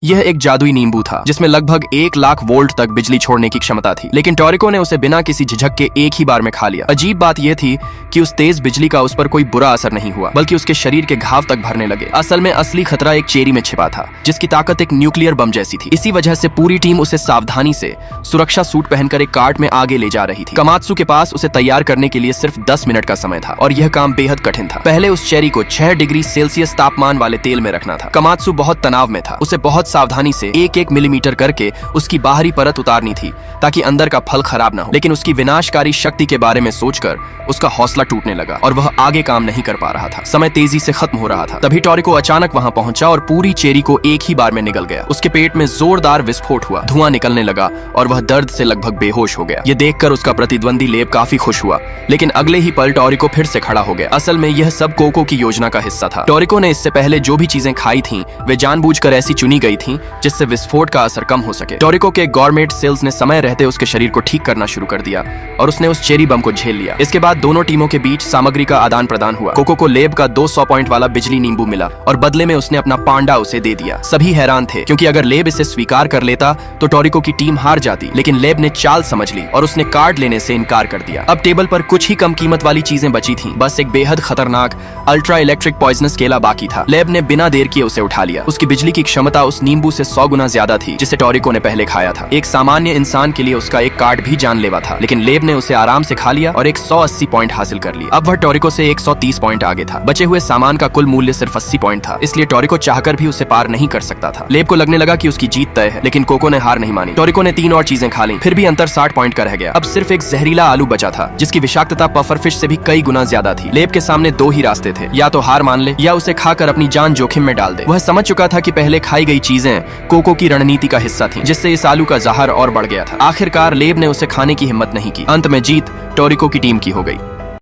यह एक जादुई नींबू था जिसमें लगभग 1 लाख वोल्ट तक बिजली छोड़ने की क्षमता थी, लेकिन टोरिको ने उसे बिना किसी झिझक के एक ही बार में खा लिया। अजीब बात यह थी कि उस तेज बिजली का उस पर कोई बुरा असर नहीं हुआ, बल्कि उसके शरीर के घाव तक भरने लगे। असल में असली खतरा एक चेरी में छिपा था, जिसकी ताकत एक न्यूक्लियर बम जैसी थी। इसी वजह से पूरी टीम उसे सावधानी से सुरक्षा सूट पहनकर एक कार्ट में आगे ले जा रही थी। कमात्सु के पास उसे तैयार करने के लिए सिर्फ 10 मिनट का समय था और यह काम बेहद कठिन था। पहले उस चेरी को 6 डिग्री सेल्सियस तापमान वाले तेल में रखना था। कमात्सु बहुत तनाव में था। उसे बहुत सावधानी से 1-1 मिलीमीटर करके उसकी बाहरी परत उतारनी थी ताकि अंदर का फल खराब न हो। लेकिन उसकी विनाशकारी शक्ति के बारे में सोचकर उसका हौसला टूटने लगा और वह आगे काम नहीं कर पा रहा था। समय तेजी से खत्म हो रहा था। तभी टोरिको अचानक वहां पहुंचा और पूरी चेरी को एक ही बार में निगल गया। उसके पेट में जोरदार विस्फोट हुआ, धुआं निकलने लगा और वह दर्द से लगभग बेहोश हो गया। ये देखकर उसका प्रतिद्वंदी लेब काफी खुश हुआ, लेकिन अगले ही पल टोरिको फिर से खड़ा हो गया। असल में यह सब कोको की योजना का हिस्सा था। टोरिको ने इससे पहले जो भी चीजें खाई थीं, वे जानबूझकर ऐसी चुनी गई थीं जिससे विस्फोट का असर कम हो सके। टोरिको के गवर्नमेंट सेल्स ने समय रहते उसके शरीर को ठीक करना शुरू कर दिया और उसने उस चेरी बम को झेल लिया। इसके बाद दोनों टीमों के बीच सामग्री का आदान प्रदान हुआ। कोको को लेब का 200 पॉइंट वाला बिजली नींबू मिला और बदले में उसने अपना पांडा उसे दे दिया। सभी हैरान थे क्योंकि अगर लेब इसे स्वीकार कर लेता तो टोरिको की टीम हार जाती, लेकिन लेब ने चाल समझ ली और उसने कार्ड लेने से इनकार कर दिया। अब टेबल पर कुछ ही कम कीमत वाली चीजें बची थीं, बस एक बेहद खतरनाक अल्ट्रा इलेक्ट्रिक पॉइजनस केला बाकी था। लेब ने बिना देर किए उसे उठा लिया। उसकी बिजली की क्षमता उस नींबू से 100 गुना ज्यादा थी जिसे टोरिको ने पहले खाया था। एक सामान्य इंसान के लिए उसका एक कार्ड भी जानलेवा था, लेकिन लेब ने उसे आराम से खा लिया और 180 पॉइंट हासिल कर लिए। अब वह टोरिको से 130 पॉइंट आगे था। बचे हुए सामान का कुल मूल्य सिर्फ 80 पॉइंट था, इसलिए टोरिको चाहकर भी उसे पार नहीं कर सकता था। लेब को लगने लगा कि उसकी जीत तय है, लेकिन कोको ने हार नहीं मानी। टोरिको ने 3 और चीजें खा ली, फिर भी अंतर 60 पॉइंट का रह गया। अब सिर्फ एक जहरीला आलू बचा था जिसकी विषाक्तता पफर फिश से भी कई गुना ज्यादा थी। लेब के सामने 2 ही रास्ते थे, या तो हार मान ले या उसे खाकर अपनी जान जोखिम में डाल दे। वह समझ चुका था कि पहले खाई गई चीजें कोको की रणनीति का हिस्सा थीं, जिससे इस आलू का जहर और बढ़ गया था। आखिरकार लेब ने उसे खाने की हिम्मत नहीं की। अंत में जीत टोरिको की टीम की हो गई।